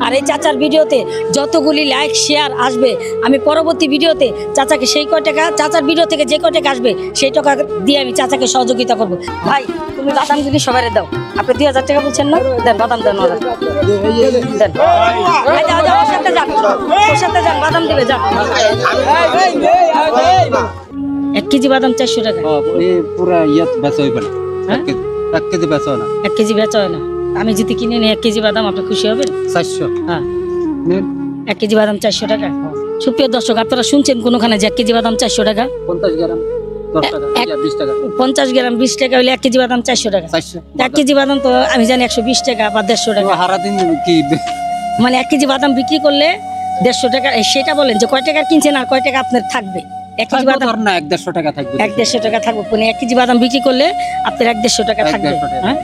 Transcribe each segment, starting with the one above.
আর এই চাচার ভিডিওতে যতগুলি লাইক শেয়ার আসবে আমি পরবর্তী ভিডিওতে চাচাকে সেই কয় টাকা চাচার ভিডিও থেকে যে কয় টাকা আসবে সেই টাকা দিয়ে আমি চাচাকে সহযোগিতা করবো। ভাই তুমি বাদামগুলি সবাই দাও, আপনি 2000 টাকা বলছেন না, দেন বাদাম দেন, দেন ওর সাথে যান, ওর সাথে যান, বাদাম দিবে যান। 1 কেজি বাদাম 400 টাকা। পুরা ইয়াত বেচা হইবে না, 1 কেজি বেচা হয় না। 1 কেজি বেচা হয় না। আমি যদি কিনে নিই 1 কেজি বাদাম, আপনি খুশি হবেন? 400। হ্যাঁ 1 কেজি বাদাম 400 টাকা। সুপ্রিয় দর্শক, আপনারা শুনছেন কোনখানে যে 1 কেজি বাদাম 400 টাকা? 50 গ্রাম 10 টাকা, 20 টাকা। 50 গ্রাম 20 টাকা হলে 1 কেজি বাদাম 400 টাকা। 1 কেজি বাদাম তো আমি জানি 120 টাকা বা 150 টাকা। সারা দিন কি মানে 1 কেজি বাদাম বিক্রি করলে 150 টাকা। সেটা বলেন যে কয় টাকা কিনছেন আর কয় টাকা আপনার থাকবে? 1 কেজি বাদাম না 150 টাকা থাকবে, 150 টাকা থাকবে। মানে 1 কেজি বাদাম বিক্রি করলে আপনার 150 টাকা থাকবে। হ্যাঁ,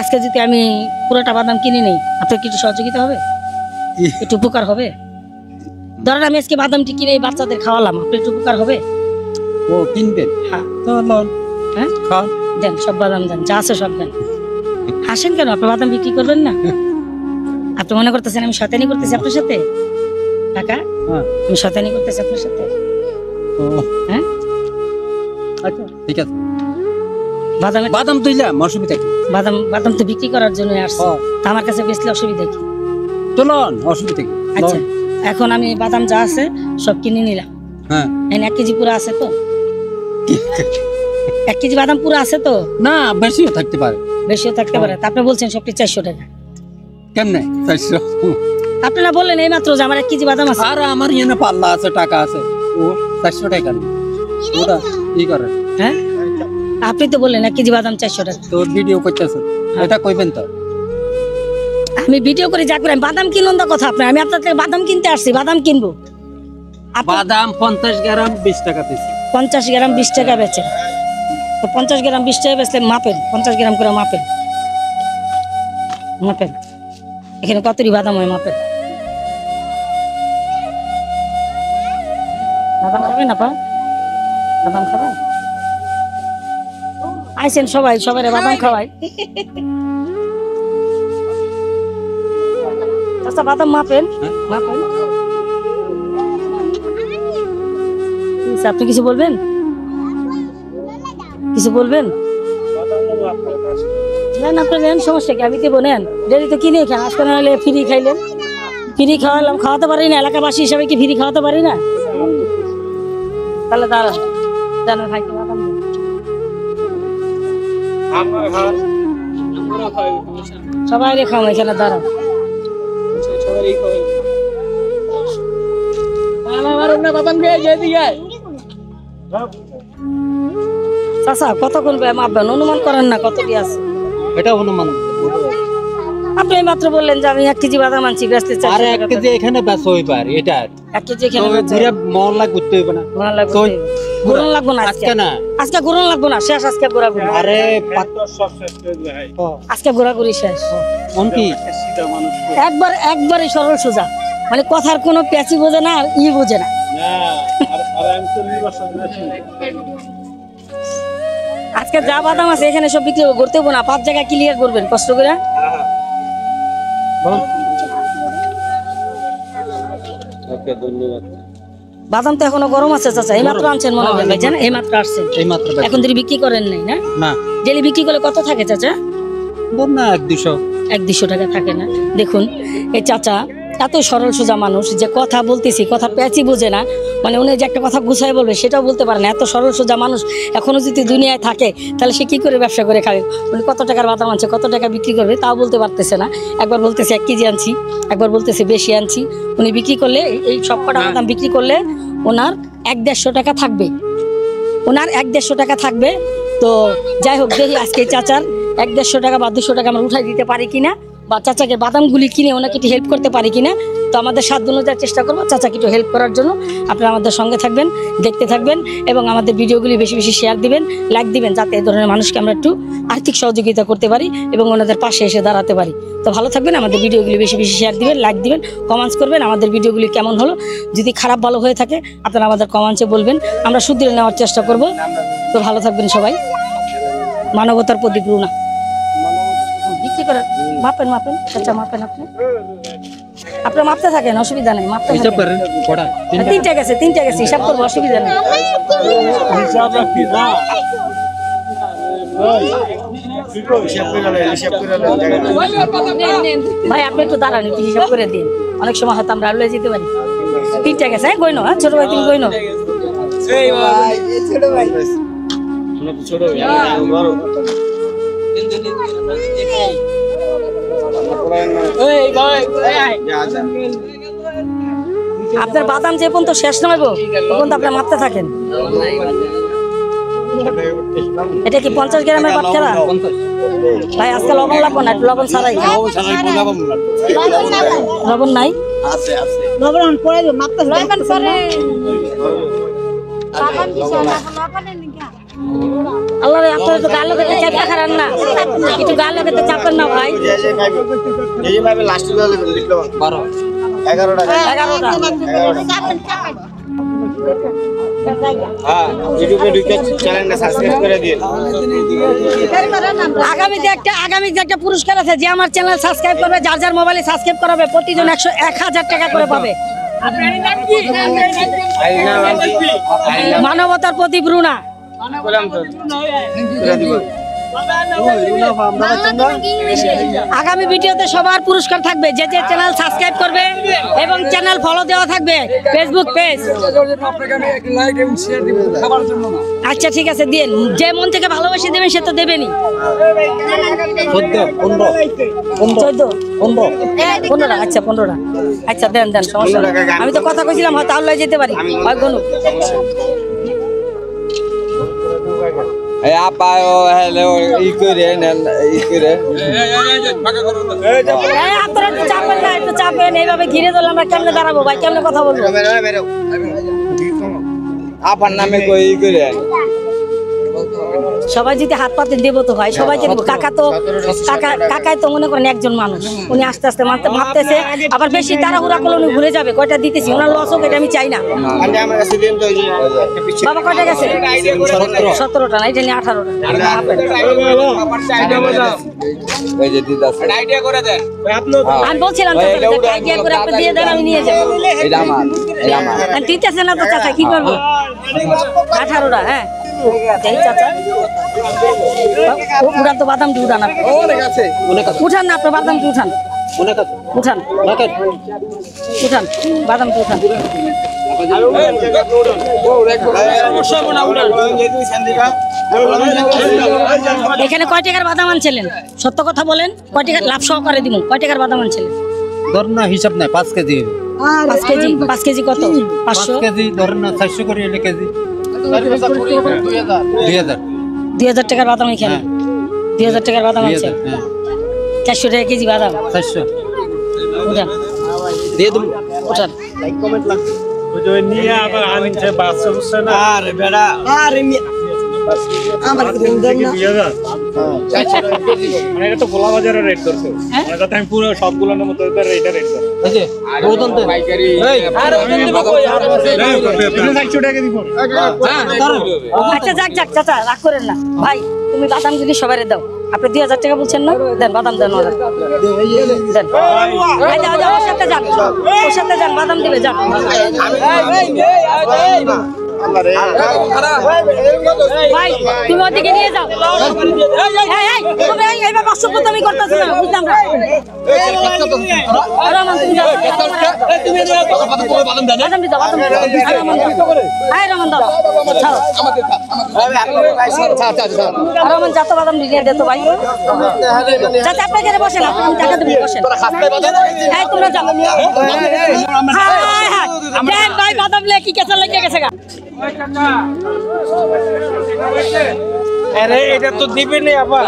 আজকে যদি আমি পুরোটা বাদাম কিনে নেই, আপনার কি একটু সহযোগিতা হবে? একটু উপকার হবে? ধরেন আমি আজকে বাদামটি কিনে এই বাচ্চাদের খাওয়ালাম, আপনার একটু উপকার হবে? ও কিনবেন? হ্যাঁ তো লন, হ্যাঁ খান, দেন সব বাদাম দেন, যা আছে সব দেন। হাসেন কেন? আপনি বাদাম বিক্রি করবেন না? আপনি মনে করতেছেন আমি শয়তানি করতেছি আপনার সাথে? কাকা আমি শয়তানি করতেছি আপনার সাথে? হ্যাঁ আচ্ছা ঠিক আছে। বাদাম তুইলাম, অসুবিধা কি? বাদাম তো বিক্রি করার জন্য আসছে, আমার কাছে বেচলে অসুবিধা কি? চলুন, অসুবিধা কি? আচ্ছা এখন আমি বাদাম যা আছে সব কিনে নিলাম। হ্যাঁ 1 কেজি পুরো আছে তো? 1 কেজি বাদাম পুরো আছে তো? না বেশিও থাকতে পারে। বেশিও থাকতে পারে। আপনি বলছেন সবটি 400 টাকা। কেমনে 400? আপনারা বললেন এই মাত্র যে আমার 1 কেজি বাদাম আছে। আর আমার এখানে পাল্লা আছে, টাকা আছে, ও 400 টাকা নেই। ওটা কি করে? হ্যাঁ আপনি তো বললেন 1 কেজি বাদাম 400 টাকা। তো ভিডিও করতেছেন, এটা কইবেন তো? আমি ভিডিও করে যা করে বাদাম কিনুন না কথা আপনার। আমি আপনার থেকে বাদাম কিনতে আসছি, বাদাম কিনবো। বাদাম 50 গ্রাম 20 টাকা পিস। 50 গ্রাম 20 টাকা বেচেন তো 50 গ্রাম 20 টাকা বেচলে মাপেন, 50 গ্রাম করে মাপেন, মাপেন এখানে কতটি বাদাম হয় মাপেন। বাদাম খাবেন আপা? বাদাম খাবেন? আইসেন সবাই, সবাই বাদাম খাওয়াই। আচ্ছা বাদাম মাপেন, মাপেন। আপনি কিছু বলবেন? কিছু বলবেন? নেন আপনার নেন, সমস্যা কি? আমি দেবো, নেন। ডেলি তো কিনে খান, আজকে না হলে ফ্রি খাইলেন। ফ্রি খাওয়ালাম, খাওয়াতে পারি না, এলাকাবাসী হিসাবে কি ফ্রি খাওয়াতে পারি না? তাহলে দাঁড়ান, জানার ভাইকে বাদাম দেন। সবাই রে খাও এখানে, দাঁড়ান। চাচা কতক্ষণ মাপবেন? অনুমান করেন না কত কি আছে? এটা অনুমান। আপনি মাত্র বললেন যে আমি 1 কেজি বাদাম আনছি, বেচতে চাই। আরে 1 কেজি এখানে বেচা হইবে, আর এটা 1 কেজি এখানে পুরো মহল্লা ঘুরতে হইবে না? মহল্লা লাগবে, ঘুরন লাগবে না আজকে। না আজকে ঘুরন লাগবে না, শেষ আজকে ঘোরাঘুরি। আরে সব শেষ করে দিবে ভাই, আজকে ঘোরাঘুরি শেষ। কোন কি সিধা মানুষ একবারে সরল সোজা, মানে কথার কোনো প্যাচি বোঝে না আর বোঝে না। না আর আমি 40 বছর ধরে আজকে যা বাদাম আছে এখানে সব বিক্রি করতে হবো না, 5 জায়গায় ক্লিয়ার করবেন কষ্ট করে। ওকে ধন্যবাদ। বাদাম তো এখনো গরম আছে চাচা, এই মাত্র আনছেন মনে হয় ভাইজান, এই মাত্র আসছেন, এই মাত্র। এখন যদি বিক্রি করেন নাই না? না ডেলি বিক্রি করলে কত থাকে চাচা? বল না 1-200 টাকা থাকে না? দেখুন এই চাচা এত সরল সোজা মানুষ যে কথা বলতেছি, কথা প্যাচি বোঝে না, মানে উনি যে একটা কথা গুছাই বলবে সেটাও বলতে পারে না। এত সরল সোজা মানুষ এখনো যদি দুনিয়ায় থাকে তাহলে সে কি করে ব্যবসা করে খাবে? উনি কত টাকার বাদাম আনছে, কত টাকা বিক্রি করবে তাও বলতে পারতেছে না। একবার বলতেছে 1 কেজি আনছি, একবার বলতেছে বেশি আনছি। উনি বিক্রি করলে এই সব কটা বাদাম বিক্রি করলে ওনার 1-150 টাকা থাকবে, ওনার 1-150 টাকা থাকবে। তো যাই হোক, দেখি আজকে চাচার 1-150 টাকা বা 200 টাকা আমরা উঠাই দিতে পারি কিনা, বা চাচাকে বাদামগুলি কিনে ওনাকে একটু হেল্প করতে পারি কিনা। তো আমাদের সাধ্য অনুযায়ী চেষ্টা করবো চাচাকে একটু হেল্প করার জন্য। আপনারা আমাদের সঙ্গে থাকবেন, দেখতে থাকবেন এবং আমাদের ভিডিওগুলি বেশি বেশি শেয়ার দিবেন, লাইক দিবেন, যাতে এই ধরনের মানুষকে আমরা একটু আর্থিক সহযোগিতা করতে পারি এবং ওনাদের পাশে এসে দাঁড়াতে পারি। তো ভালো থাকবেন, আমাদের ভিডিওগুলি বেশি বেশি শেয়ার দিবেন, লাইক দিবেন, কমেন্টস করবেন। আমাদের ভিডিওগুলি কেমন হলো, যদি খারাপ ভালো হয়ে থাকে আপনারা আমাদের কমেন্টসে বলবেন, আমরা শুধরে নেওয়ার চেষ্টা করব। তো ভালো থাকবেন সবাই, মানবতার প্রতি ঘৃণা। করেন, মাপেন মাপেন, চাচা মাপেন আপনি। আপনার মাপতে থাকেন, অসুবিধা নেই, মাপতে হিসাব থাকেন। করেন কটা তিনটা গেছে, হিসাব করবো, অসুবিধা নেই। হিসাব রাখি না ভাই আপনি একটু দাঁড়ান, একটু হিসাব করে দিন, অনেক সময় হয়তো আমরা লয়ে যেতে পারি। তিনটা গেছে, হ্যাঁ গইনো, হ্যাঁ ছোট ভাই তুমি গইনো। আপনার বাদাম যে পর্যন্ত শেষ নয় গো, ও পর্যন্ত আপনার মাপতে থাকেন। এটা কি 50 গ্রামের বাটখারা? ভাই আজকে লবণ লাগবে না, একটু লবণ ছাড়াই খাও। লবণ নাই? লবণ পরে দিও, মাপতে লবণ পরে আল্লাহ রে, আপনারা তো গাল লোকেতে চাপটা খারান না, একটু গাল লোকেতে চাপেন না ভাই। 11টা। আগামীতে একটা পুরস্কার আছে, যে আমার চ্যানেল সাবস্ক্রাইব করবে, যার যার মোবাইলে সাবস্ক্রাইব করাবে, প্রতিজন 1000 টাকা করে পাবে। মানবতার প্রতি ব্রুনা। আগামী ভিডিওতে সবার পুরস্কার থাকবে, যে যে চ্যানেল সাবস্ক্রাইব করবে এবং চ্যানেল ফলো দেওয়া থাকবে, ফেসবুক পেজ। আচ্ছা ঠিক আছে, দিন, যে মন থেকে ভালোবাসে দেবেন সে তো দেবেনি। 15টা, আচ্ছা 15টা, আচ্ছা দেন দেন, সমস্যা নেই। আমি তো কথা কইছিলাম হয়তো আল্লাহ যেতে পারি। আপনারা একটু চাপেন না, একটু চাপেন, এইভাবে ঘিরে ধরলে আমরা কেমনে দাঁড়াবো ভাই, কেমনে কথা বলবো? আপনার নামে কই করে সবাই যদি হাত পাতে দেবো তো ভাই, সবাইকে দেবো। কাকাই তো মনে করেন একজন মানুষ, উনি আস্তে আস্তে ভাবতেছে, আবার বেশি তাড়াহুড়া করলে উনি ভুলে যাবে কয়টা দিতেছি, ওনার লস হোক এটা আমি চাই না। বাবা কয়টা গেছে? 17টা না, এটা নিয়ে 18টা। আমি বলছিলাম আইডিয়া করে আপনি দিয়ে দেন, আমি নিয়ে যাবো। দিতেছে না তো চাচা, কি করবো? 18টা, হ্যাঁ চাচা। উঠান তো বাদামটি, উঠান আপনি, উঠান না আপনার বাদামটি, উঠান উঠান উঠান বাদামটি উঠান। এখানে কয় টাকার বাদাম আনছিলেন? সত্য কথা বলেন, কয় টাকার লাভ সহকারে দিব, কয় টাকার বাদাম আনছিলেন? ধরুন না, হিসাব নাই, 5 কেজি। 5 কেজি কত? 500 কেজি ধরুন না, 400 করে এলে কেজি 2000 টাকার বাদাম এখানে। 2000 টাকার বাদাম আছে, 400 টাকা কেজি বাদাম। 400 উঠান দিয়ে দেবো। উঠান। নিয়ে আবার আনছে বাচ্চা বুঝছে না। আরে বেড়া আরে আমার মানে এটা তো গোলা বাজারের রেট করছে, মানে যাতে আমি পুরো সবগুলোর মতো এটা রেট করছি। আচ্ছা যাক যাক চাচা, রাগ করেন না ভাই, তুমি বাদাম যদি সবাই দাও। আপনি 2000 টাকা বলছেন না, দেন বাদাম দেন, ওরা দেন। ভাই যাও যাও, ওর সাথে যান, ওর সাথে যান, বাদাম দিবে, যান। ভাই তুমি ওদিকে নিয়ে যাও। তুমি এইভাবে অসভ্যতামি করতেছো না, বুঝলাম না। রহমান তুমি যাও, বাদাম দিতে, বাদাম দিতে। রহমান দাও, রহমান যা তো বাদাম দিয়ে দে তো ভাই। চাচা আপনি এখানে বসেন, আপনি টাকা দেবেন, বসেন। তোমরা যাও। ভাই বাদাম লে কি কেঁচা লেগে গেছে গা। আরে এটা তো দিবে না আবার,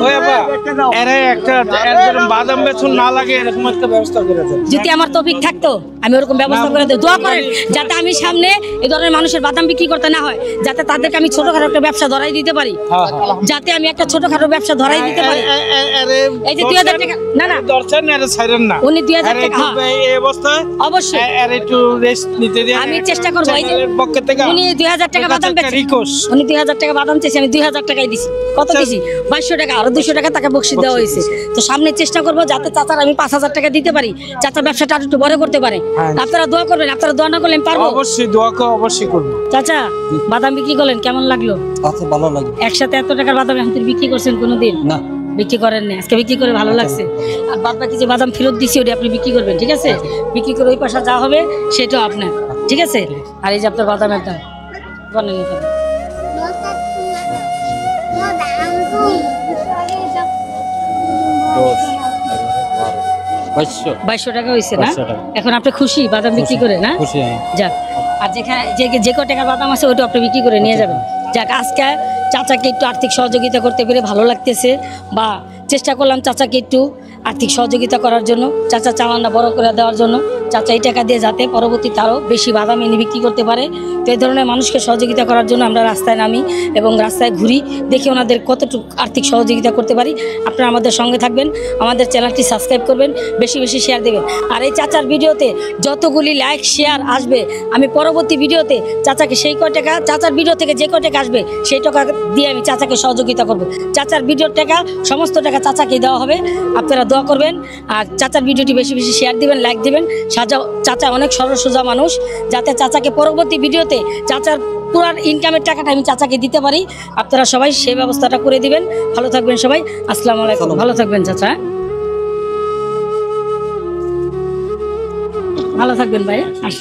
ওই আবার আরে একটা বাদাম বেচুন না লাগে এরকম একটা ব্যবস্থা করে দেন। যদি আমার তৌফিক থাকতো আমি ওরকম ব্যবস্থা করে দেব। দোয়া করেন যাতে আমি সামনে এই ধরনের মানুষের বাদাম বিক্রি করতে না হয়, যাতে তাদেরকে আমি ছোটখাটো একটা ব্যবসা ধরাই দিতে পারি, যাতে আমি একটা ছোটখাটো ব্যবসা ধরাই দিতে পারি। এই যে 2000 টাকা, না না দরকার না, এটা ছাইরেন না। উনি 2000 টাকা, এই অবস্থায় অবশ্যই আর একটু রেস্ট নিতে দিন। আমি চেষ্টা করব। এই যে পক্ষ থেকে উনি 2000 টাকা বাদাম বেচে, রিকোয়েস্ট, উনি 2000 টাকা বাদাম চেয়েছে, আমি 2000 টাকাই দিছি। কত দিছি? 2200 টাকা, আরো 200 টাকা তাকে বকশিশ দেওয়া হয়েছে। তো সামনে চেষ্টা করবো যাতে চাচার আমি 5000 টাকা দিতে পারি, চাচার ব্যবসাটা আর একটু বড় করতে পারে। আপনারা দোয়া করবেন, আপনারা দোয়া না করলে আমি পারবো। অবশ্যই দোয়া অবশ্যই করবো। চাচা বাদাম বিক্রি করলেন, কেমন লাগলো? আচ্ছা ভালো লাগে একসাথে এত টাকার বাদাম এখন বিক্রি করছেন কোনোদিন? না বিক্রি করেন না, আজকে বিক্রি করে ভালো লাগছে। আর বাদ বাকি যে বাদাম ফেরত দিছি ওটা আপনি বিক্রি করবেন, ঠিক আছে? বিক্রি করে ওই পয়সা যা হবে সেটাও আপনার, ঠিক আছে? আর এই যে আপনার বাদামের দাম বলেন এখানে। 2200 টাকা হয়েছে না? 2200 টাকা। এখন আপনি খুশি বাদাম বিক্রি করে না? খুশি আমি। যাক, আর যেখানে যে কয় টাকার বাদাম আছে ওটা আপনি বিক্রি করে নিয়ে যাবেন। যাক, আজকে চাচাকে একটু আর্থিক সহযোগিতা করতে পেরে ভালো লাগতেছে, বা চেষ্টা করলাম চাচাকে একটু আর্থিক সহযোগিতা করার জন্য, চাচা চালানটা বড় করে দেওয়ার জন্য, চাচা এই টাকা দিয়ে যাতে পরবর্তীতে আরও বেশি বাদাম এনে বিক্রি করতে পারে। তো এই ধরনের মানুষকে সহযোগিতা করার জন্য আমরা রাস্তায় নামি এবং রাস্তায় ঘুরি, দেখি ওনাদের কতটুকু আর্থিক সহযোগিতা করতে পারি। আপনারা আমাদের সঙ্গে থাকবেন, আমাদের চ্যানেলটি সাবস্ক্রাইব করবেন, বেশি বেশি শেয়ার দেবেন। আর এই চাচার ভিডিওতে যতগুলি লাইক শেয়ার আসবে, আমি পরবর্তী ভিডিওতে চাচাকে সেই কয় টাকা, চাচার ভিডিও থেকে যে কয় টাকা আসবে সেই টাকা দিয়ে আমি চাচাকে সহযোগিতা করব। চাচার ভিডিওর টাকা, সমস্ত টাকা চাচাকে দেওয়া হবে। আপনারা দোয়া করবেন আর চাচার ভিডিওটি বেশি বেশি শেয়ার দিবেন, লাইক দিবেন। চাচা অনেক সরল সোজা মানুষ, যাতে চাচাকে পরবর্তী ভিডিওতে চাচার পুরার ইনকামের টাকাটা আমি চাচাকে দিতে পারি। আপনারা সবাই সেই ব্যবস্থাটা করে দিবেন। ভালো থাকবেন সবাই, আসসালামু আলাইকুম। ভালো থাকবেন চাচা, ভালো থাকবেন ভাই। আসি।